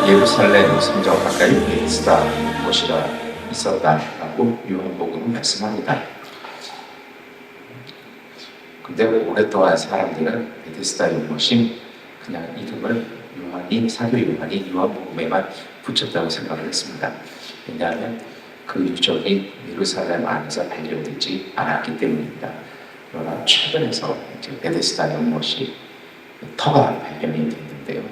예루살렘 성전 가까이 베데스다 곳이라 있었다라고 요한복음은 말씀합니다. 근데 오랫동안 사람들은 베데스다 연못이 그냥 이름을 사도 요한이 요한복음에만 붙였다고 생각을 했습니다. 왜냐하면 그 유적이 예루살렘 안에서 발견되지 않았기 때문입니다. 그러나 최근에서 이제 베데스다 연못이 터가 발견이 됐는데요.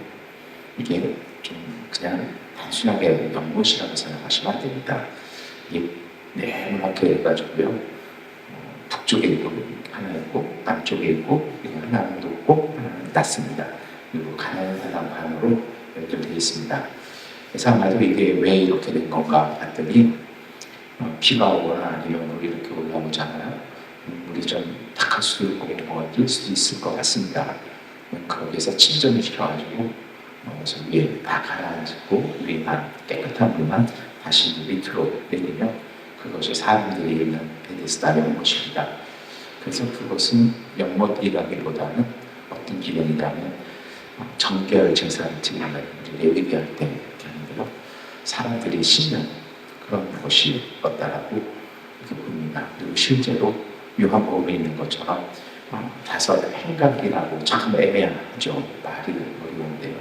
이게 좀 그냥 단순하게 연못이라고 생각하시면 안 됩니다. 이게 네모나게 해가지고요. 북쪽에 있고 하나 있고 남쪽에 있고 하나는 높고 하나는 낮습니다. 그리고 가나안 사람 방으로 연결되어 있습니다. 그래서 아마도 이게 왜 이렇게 된 건가 봤더니 비가 오거나 아니면 물이 이렇게 올라오잖아요. 물이 좀 탁할 수도 있고 뭐가 뜰 수도 있을 것 같습니다. 거기에서 침전이 시켜가지고 그래서 위에 다 가라앉고 위에만 깨끗한 물만 다시 밑으로 내리면 그것이 사람들이 있는 베데스다 연못입니다. 그래서 그것은 연못이라기보다는 어떤 기능이냐면 정결 제사를 드리는 레위기 할 때 이렇게 하는데요. 사람들이 씻는 그런 곳이었다라고 이렇게 봅니다. 그리고 실제로 요한복음에 있는 것처럼 다섯 행각이라고 참 애매하죠. 말이 어려운데요.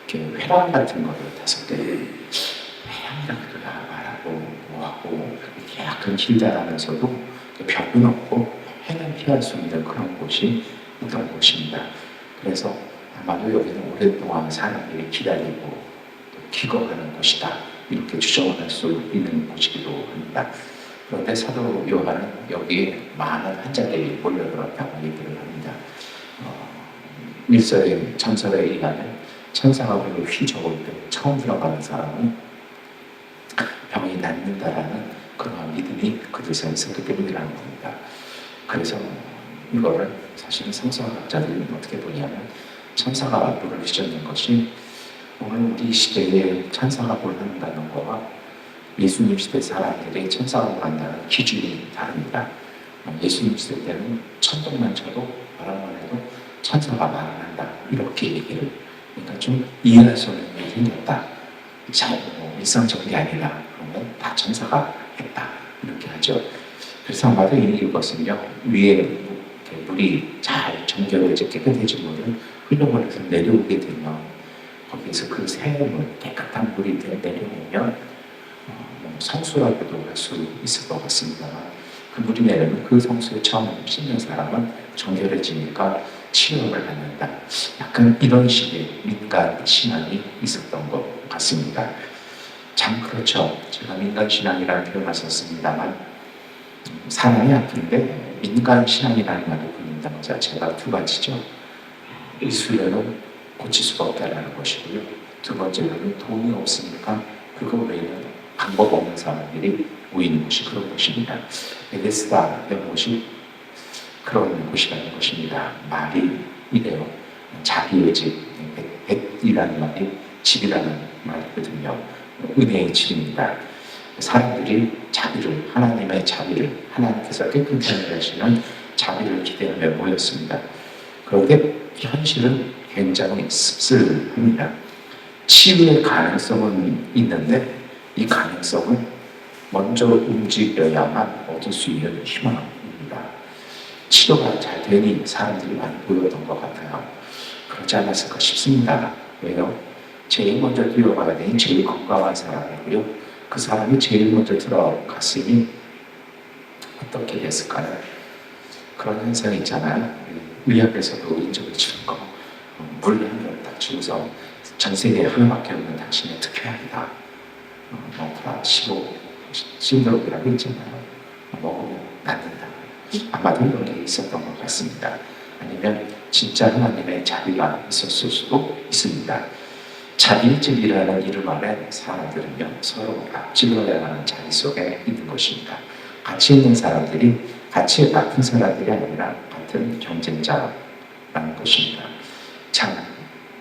이렇게 회랑 같은 거를 5개 회랑이라고 말하고 뭐하고 이렇게 약간 길다라면서도 벽은 없고 해는 피할 수 있는 그런 곳이 있던 곳입니다. 그래서 아마도 여기는 오랫동안 사람들이 기다리고 기거하는 곳이다 이렇게 추정할 수 있는 곳이기도 합니다. 그런데 사도 요한은 여기에 많은 환자들이 몰려들었다고 얘기를 합니다. 1서의 전설에 의하면 천사가 불로 휘저을 때 처음 들어가는 사람은 병이 낫는다라는 그런 믿음이 그들 사이에 있었기 때문이라는 겁니다. 그래서 이거를 사실 성서학자들은 어떻게 보냐면 천사가 물을 휘젓는 것이 오늘 우리 시대에 천사가 뭘 한다는 거와 예수님 시대 사람들이 천사가 뭘 한다는 기준이 다릅니다. 예수님 시대 때는 천둥만 쳐도 바람만 해도 천사가 말을 한다 이렇게 얘기를 그러니까 좀 이해할 수 없는 일이 생겼다. 일상적인 게 아니라 그러면 다 천사가 했다 이렇게 하죠. 그래서 아마도 이것은요 위에 물이 잘 정결해져 깨끗해진 물을 흘러버려서 내려오게 되면 거기에서 그 새물 깨끗한 물이 내려오면 성수라고도 할 수 있을 것 같습니다만 그 물이 내려면 그 성수에 처음 씻는 사람은 정결해지니까 치료를 받는다. 약간 이런 식의 민간 신앙이 있었던 것 같습니다. 참 그렇죠. 제가 민간 신앙이라는 표현을 썼습니다만 사람이 아픈데 민간 신앙이라는 말을 붙는다는 것 자체가 두 가지죠. 의술로는 고칠 수가 없다는 것이고요. 두 번째로는 돈이 없으니까 그거 외에는 방법 없는 사람들이 모이는 곳이 그런 곳입니다. 베데스다 연못이 그런 곳이라는 것입니다. 말이 이래요. 자비의 집, 벳이라는 말이 집이라는 말이거든요. 은혜의 집입니다. 사람들이 자비를, 하나님의 자비를, 하나님께서 깨끗하게 하시는 자비를 기대하며 모였습니다. 그런데 현실은 굉장히 씁쓸합니다. 치유의 가능성은 있는데 이 가능성은 먼저 움직여야만 얻을 수 있는 희망입니다. 치료가 잘 되니 사람들이 많이 모였던 것 같아요. 그렇지 않았을까 싶습니다. 왜요? 제일 먼저 뛰어가야 되니 제일 건강한 사람이고요. 그 사람이 제일 먼저 들어갔으니 어떻게 됐을까요? 그런 현상이 있잖아요. 의학에서도 인정해 주는 거. 물 한 병 딱 주고서 전 세계에 하나밖에 없는 당신의 특효약이다. 시드록이라고 있잖아요. 먹으면 낫는다. 아마도 이런 게 있었던 것 같습니다. 아니면 진짜 하나님의 자비가 있었을 수도 있습니다. 자비질이라는 이름 아래 사람들은요 서로 앞질러야 하는 자리 속에 있는 것입니다. 같이 있는 사람들이 같이 같은 사람들이 아니라 같은 경쟁자라는 것입니다. 참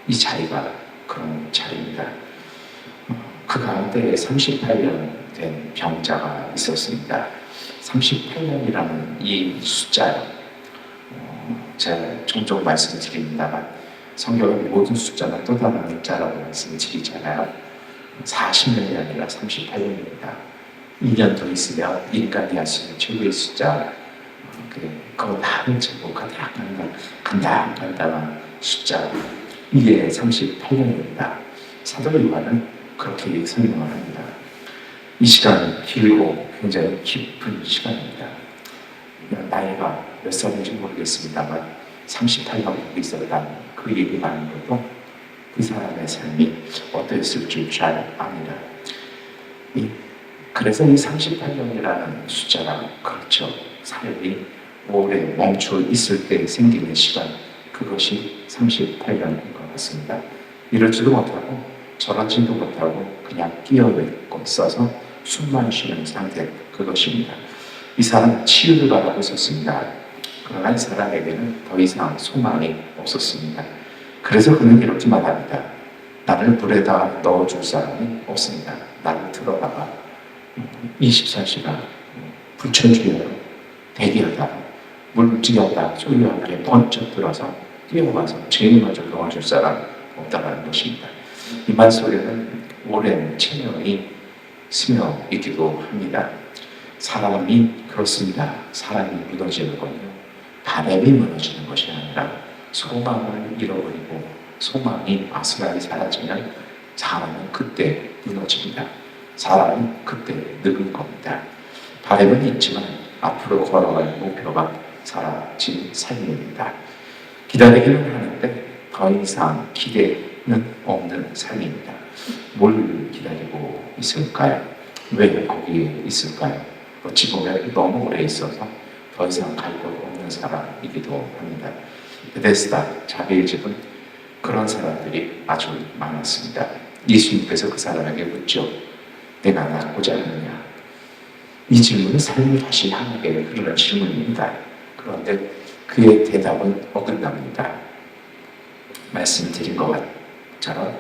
이 자리가 그런 자리입니다. 그 가운데 38년 된 병자가 있었습니다. 38년이라는 이 숫자, 제가 종종 말씀드립니다만 성경의 모든 숫자는 또 다른 숫자라고 말씀드리잖아요. 40년이 아니라 38년입니다. 2년 더 있으면 인간이 할 수 있는 최고의 숫자, 그거 다 훔치고 간당간당한 숫자, 이게 38년입니다. 사도 요한은 그렇게 설명을 합니다. 이 시간은 길고 굉장히 깊은 시간입니다. 나이가 몇 살인지 모르겠습니다만 38년 보고 있었다는 그 얘기만으로도 그 사람의 삶이 어떠했을 줄 잘 압니다. 그래서 이 38년이라는 숫자가 그렇죠. 삶이 오래 멈춰 있을 때 생기는 시간, 그것이 38년인 것 같습니다. 이러지도 못하고 저러지도 못하고 그냥 끼어있고 있어서 숨만 쉬는 상태, 그것입니다. 이 사람은 치유를 바라고 있었습니다. 그러나 이 사람에게는 더 이상 소망이 없었습니다. 그래서 그는 이렇게 말합니다. 나를 물에다 넣어줄 사람이 없습니다. 나를 들어다가 24시간 불철주야로 대기하다가 물질하다 소리와 함께 번쩍 들어서 뛰어와서 죄인마저 도와줄 사람 없다는 것입니다. 이 말 속에는 오랜 체면이 스며 있기도 합니다. 사람이 그렇습니다. 사람이 무너지는 건요, 바람이 무너지는 것이 아니라 소망을 잃어버리고 소망이 아슬하게 사라지면 사람은 그때 무너집니다. 사람은 그때 늙은 겁니다. 바람은 있지만 앞으로 걸어갈 목표가 사라진 삶입니다. 기다리기는 하는데 더 이상 기대는 없는 삶입니다. 뭘 기다리고 있을까요? 왜 거기에 있을까요? 어찌 보면 너무 오래 있어서 더 이상 갈 곳 없는 사람이기도 합니다. 베데스다 자비의 집은 그런 사람들이 아주 많았습니다. 예수님께서 그 사람에게 묻죠. 내가 낫고자 하느냐? 이 질문은 삶을 다시 향하게 흐르는 질문입니다. 그런데 그의 대답은 어긋납니다. 말씀드린 것처럼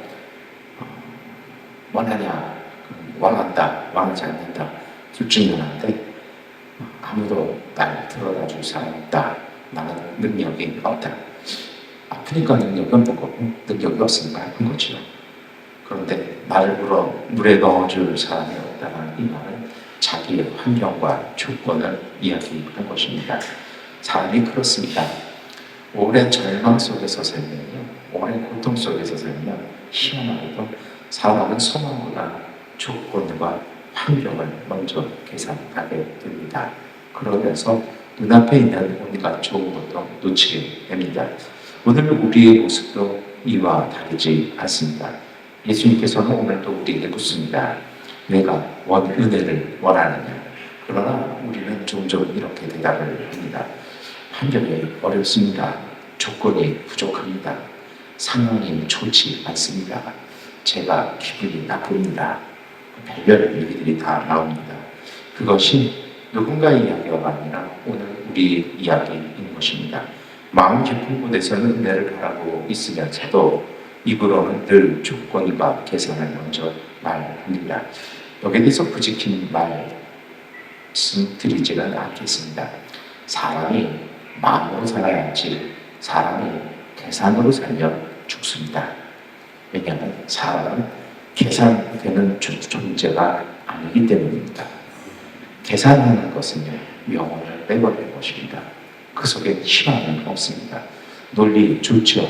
원하냐? 원한다. 원하지 않는다. 둘 중에 하나인데 아무도 날 들어다 줄 사람이 없다. 나는 능력이 없다. 아프니까 능력이 없는 거고 능력이 없으니까 아픈 거죠. 그런데 나를 물에 넣어줄 사람이 없다는 이 말은 자기의 환경과 조건을 이야기한 것입니다. 사람이 그렇습니다. 오랜 절망 속에서 살면요, 오랜 고통 속에서 살면 희한하게도 사람은 소망보다 조건과 환경을 먼저 계산하게 됩니다. 그러면서 눈앞에 있는 온갖 좋은 것도 놓치게 됩니다. 오늘 우리의 모습도 이와 다르지 않습니다. 예수님께서는 오늘도 우리에게 묻습니다. 내가 은혜를 원하느냐? 그러나 우리는 종종 이렇게 대답을 합니다. 환경이 어렵습니다. 조건이 부족합니다. 상황이 좋지 않습니다. 제가 기분이 나쁩니다. 별별 얘기들이 다 나옵니다. 그것이 누군가의 이야기가 아니라 오늘 우리의 이야기인 것입니다. 마음 깊은 곳에서는 은혜를 바라고 있으면서도 입으로는 늘 조건과 계산을 먼저 말합니다. 여기에 대해서 부직힌 말씀드리지는 않겠습니다. 사람이 마음으로 살아야지 사람이 계산으로 살면 죽습니다. 왜냐하면 사람은 계산되는 존재가 아니기 때문입니다. 계산하는 것은요, 영혼을 빼버리는 것입니다. 그 속에 희망은 없습니다. 논리 좋죠.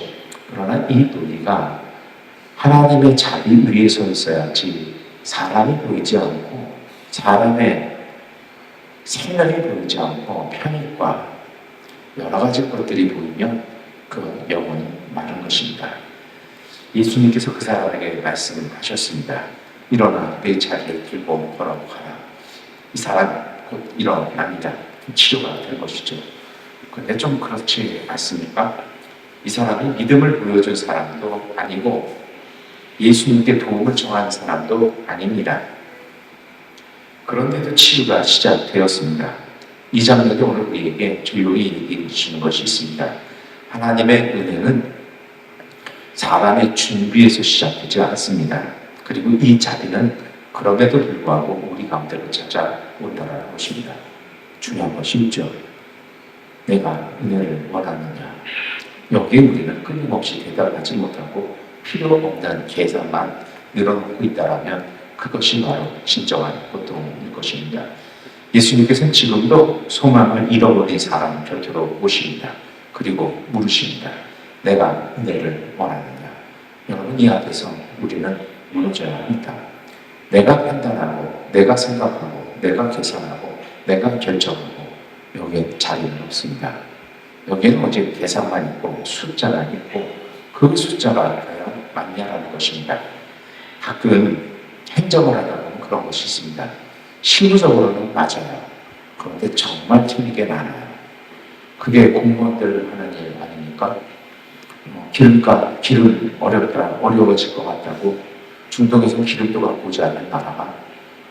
그러나 이 논리가 하나님의 자비 위에 서 있어야지 사람이 보이지 않고 사람의 생각이 보이지 않고 편익과 여러 가지 것들이 보이면 그 영혼이 마른 것입니다. 예수님께서 그 사람에게 말씀을 하셨습니다. 일어나 내 자리를 들고 걸어가라. 이 사람 곧 일어납니다. 치료가 될 것이죠. 그런데 좀 그렇지 않습니까? 이 사람이 믿음을 보여준 사람도 아니고 예수님께 도움을 청한 사람도 아닙니다. 그런데도 치유가 시작되었습니다. 이 장면이 오늘 우리에게 조용히 얘기해 주시는 것이 있습니다. 하나님의 은혜는 사람의 준비에서 시작되지 않습니다. 그리고 이 자비는 그럼에도 불구하고 우리 가운데로 찾아온다는 것입니다. 중요한 것이 있죠. 내가 은혜를 원하느냐. 여기에 우리는 끊임없이 대답하지 못하고 필요 없는 계산만 늘어놓고 있다면 그것이 바로 진정한 고통일 것입니다. 예수님께서는 지금도 소망을 잃어버린 사람 곁으로 오십니다. 그리고 물으십니다. 내가 은혜를 원하느냐. 여러분, 이 앞에서 우리는 무너져야 합니다. 내가 판단하고 내가 생각하고 내가 계산하고 내가 결정하고 여기에 자리는 없습니다. 여기에는 오직 계산만 있고 숫자만 있고 그 숫자가 과연 맞냐라는 것입니다. 가끔 행정을 하다 보면 그런 것이 있습니다. 실무적으로는 맞아요. 그런데 정말 틀리게 많아요. 그게 공무원들 하는 일 아닙니까? 기름 어려워질 것 같다고 중동에서 기름도 갖고 오지 않는 나라가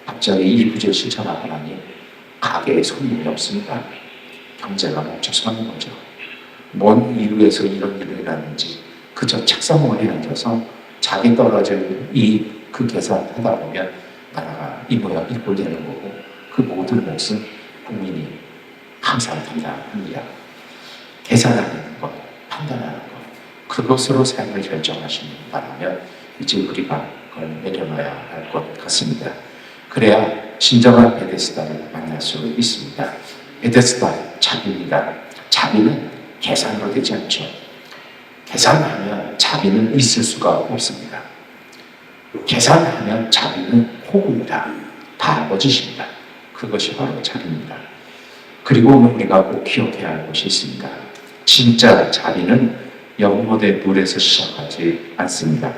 갑자기 이 구제 실천하고 나니 가게에 손님이 없습니다. 경제가 멈춰서는 거죠. 뭔 이유에서 이런 일이 일어났는지 그저 책상머리에 앉아서 자기 떨어질 그 계산하다 보면 나라가 이 모양 이 꼴 되는 거고 그 모든 몫은 국민이 항상 담당합니다. 계산하는 것, 판단하는 것, 그것으로 삶을 결정하시는 바라면 이제 우리가 그걸 내려놔야 할 것 같습니다. 그래야 진정한 베데스다를 만날 수 있습니다. 베데스다, 자비입니다. 자비는 계산으로 되지 않죠. 계산하면 자비는 있을 수가 없습니다. 계산하면 자비는 호구입니다. 다 아버지십니다. 그것이 바로 자비입니다. 그리고 오늘 우리가 꼭 기억해야 할 것이 있습니다. 진짜 자비는 연못의 물에서 시작하지 않습니다.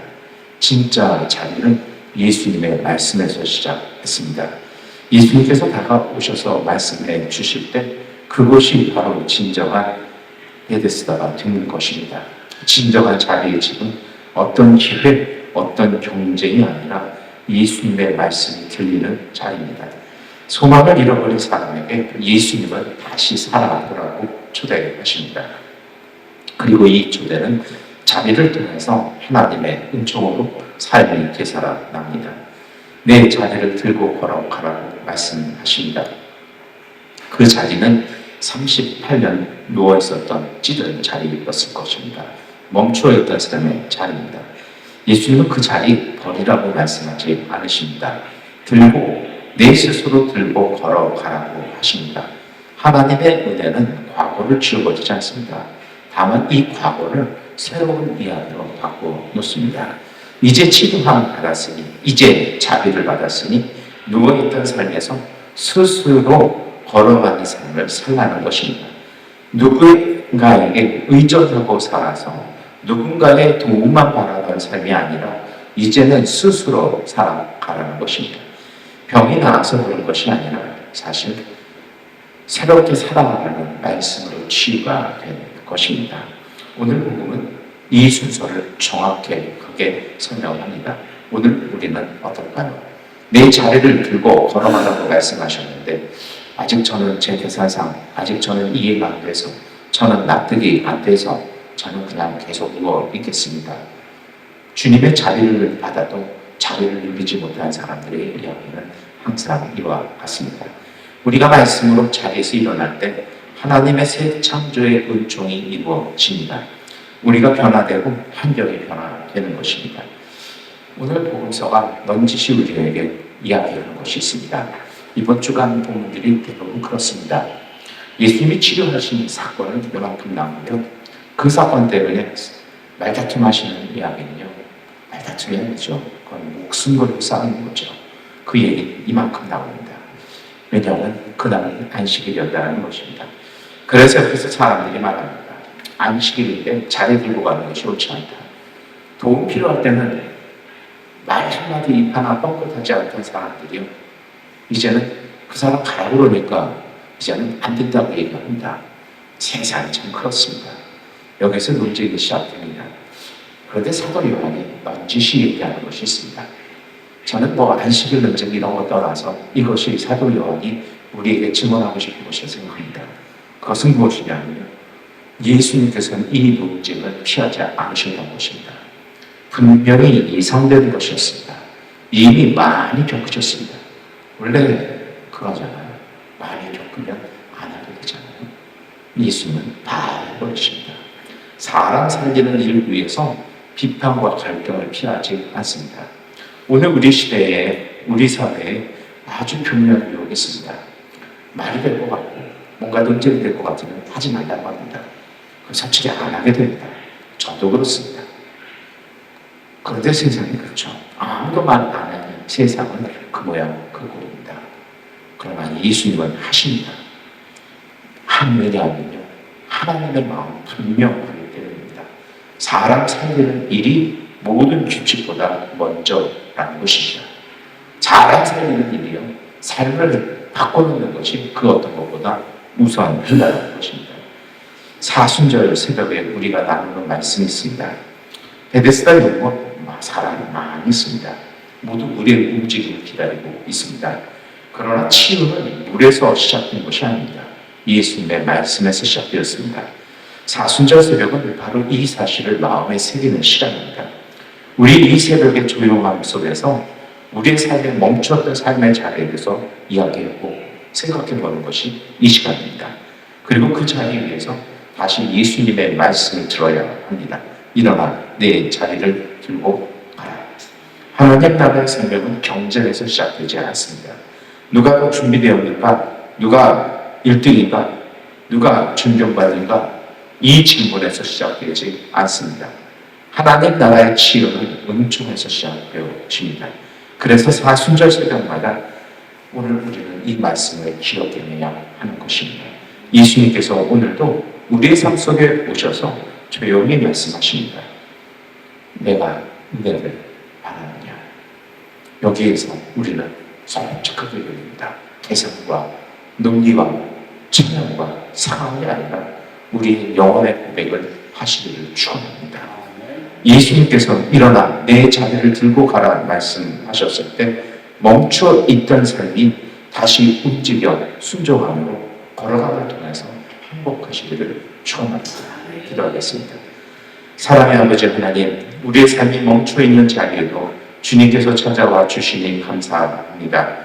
진짜 자비는 예수님의 말씀에서 시작했습니다. 예수님께서 다가오셔서 말씀해 주실 때 그것이 바로 진정한 베데스다가 되는 것입니다. 진정한 자비의 집은 어떤 기회, 어떤 경쟁이 아니라 예수님의 말씀이 들리는 자리입니다. 소망을 잃어버린 사람에게 예수님은 다시 살아가라고 초대하십니다. 그리고 이 초대는 자비를 통해서 하나님의 은총으로 삶이 되살아납니다. 내 자리를 들고 걸어가라고 말씀하십니다. 그 자리는 38년 누워있었던 찌든 자리였을 것입니다. 멈추어있던 사람의 자리입니다. 예수님은 그 자리 버리라고 말씀하지 않으십니다. 내 스스로 들고 걸어가라고 하십니다. 하나님의 은혜는 과거를 지워버리지 않습니다. 다만 이 과거를 새로운 이야기로 바꿔 놓습니다. 이제 치료함을 받았으니, 이제 자비를 받았으니 누워있던 삶에서 스스로 걸어가는 삶을 살라는 것입니다. 누군가에게 의존하고 살아서 누군가의 도움만 바라던 삶이 아니라 이제는 스스로 살아가라는 것입니다. 병이 나아서 그런 것이 아니라 사실 새롭게 살아가는 말씀으로 치유가 된 것입니다. 오늘 복음은 이 순서를 정확하게 크게 설명합니다. 오늘 우리는 어떨까요? 내 자리를 들고 걸어가라고 말씀하셨는데 아직 저는 제 계산상 아직 저는 이해가 안 돼서 저는 납득이 안 돼서 저는 그냥 계속 누워 있겠습니다. 주님의 자비를 받아도 자비를 누리지 못한 사람들의 이야기는 항상 이와 같습니다. 우리가 말씀으로 자리에서 일어날 때 하나님의 새 창조의 은총이 이루어집니다. 우리가 변화되고 환경이 변화되는 것입니다. 오늘 복음서가 넌지시 우리에게 이야기하는 것이 있습니다. 이번 주간 본문들이 대부분 그렇습니다. 예수님이 치료하신 사건은 이만큼 나오면 그 사건 때문에 말다툼하시는 이야기는요. 말다툼이 아니죠. 그건 목숨 걸고 싸우는 거죠. 그 얘기 이만큼 나옵니다. 왜냐하면 그날은 안식일이었다는 것입니다. 그래서 옆에서 사람들이 말합니다. 안식일인데 자리 들고 가는 것이 옳지 않다. 도움 필요할 때는 말 한마디 입 하나 뻥끗하지 않던 사람들이요. 이제는 그 사람 가라고 그러니까 이제는 안 된다고 얘기합니다. 세상이 참 그렇습니다. 여기서 논쟁이 시작됩니다. 그런데 사도 요한이 넌지시 얘기하는 것이 있습니다. 저는 안식일 논쟁 이런 거 떠나서 이것이 사도 요한이 우리에게 증언하고 싶은 것이라 생각합니다. 그것은 무엇이냐면요. 예수님께서는 이 논쟁을 피하지 않으셨던 것입니다. 분명히 예상된 것이었습니다. 이미 많이 겪으셨습니다. 원래 그러잖아요. 많이 겪으면 안 하게 되잖아요. 예수님은 다 해버리십니다. 사람 살리는 일을 위해서 비판과 갈등을 피하지 않습니다. 오늘 우리 시대에, 우리 사회에 아주 교묘한 유혹이 있습니다. 말이 될 것 같고 뭔가 논쟁이 될 것 같으면 하지 말라고 합니다. 그래서 솔직히 안 하게 됩니다. 저도 그렇습니다. 그런데 세상이 그렇죠. 아무도 말 안 하는 세상은 그 모양 그 꼴입니다. 그러나 예수님은 하십니다. 왜냐하면요, 하나님의 마음은 분명하기 때문입니다. 사람 살리는 일이 모든 규칙보다 먼저라는 것입니다. 사람 살리는 일이요, 삶을 바꿔놓는 것이 그 어떤 것보다 우선하다는 것입니다. 사순절 새벽에 우리가 나누는 말씀이 있습니다. 베데스다 연못 사람이 많이 있습니다. 모두 물의 움직임을 기다리고 있습니다. 그러나 치유는 물에서 시작된 것이 아닙니다. 예수님의 말씀에서 시작되었습니다. 사순절 새벽은 바로 이 사실을 마음에 새기는 시간입니다. 우리 이 새벽의 조용함 속에서 우리의 삶에 멈추었던 삶의 자리에 대해서 이야기하고 생각해보는 것이 이 시간입니다. 그리고 그 자리 위에서 다시 예수님의 말씀을 들어야 합니다. 일어나 내 자리를 들고 가라. 하나님 나라의 생명은 경쟁에서 시작되지 않습니다. 누가 더 준비되었는가? 누가 1등인가? 누가 존경받는가? 이 질문에서 시작되지 않습니다. 하나님 나라의 치유는 은총에서 시작되어집니다. 그래서 사순절 새벽마다 오늘 우리는 이 말씀을 기억해내야 하는 것입니다. 예수님께서 오늘도 우리의 삶 속에 오셔서 조용히 말씀하십니다. 내가 은혜를 바라느냐. 여기에서 우리는 솔직하게 열립니다. 대상과 논리와 찬양과 상황이 아니라 우리의 영혼의 고백을 하시기를 축원합니다. 예수님께서 일어나 내 자리를 들고 가라 말씀하셨을 때 멈춰 있던 삶이 다시 움직여 순종함으로 걸어감을 통해서 행복하시기를 축원합니다. 기도하겠습니다. 사랑의 아버지 하나님, 우리의 삶이 멈춰 있는 자리에도 주님께서 찾아와 주시니 감사합니다.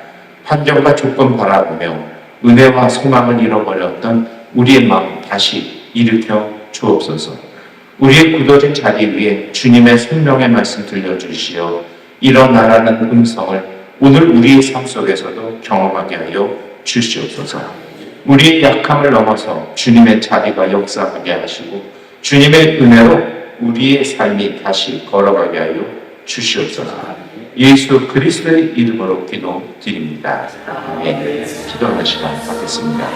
환경과 조건 바라보며 은혜와 소망을 잃어버렸던 우리의 마음 다시 일으켜 주옵소서. 우리의 굳어진 자리 위에 주님의 생명의 말씀 들려주시어 일어나라는 음성을 오늘 우리의 삶 속에서도 경험하게 하여 주시옵소서. 우리의 약함을 넘어서 주님의 자리가 역사하게 하시고 주님의 은혜로 우리의 삶이 다시 걸어가게 하여 주시옵소서. 예수 그리스도의 이름으로 기도드립니다. 아멘. 기도하는 시간 갖겠습니다.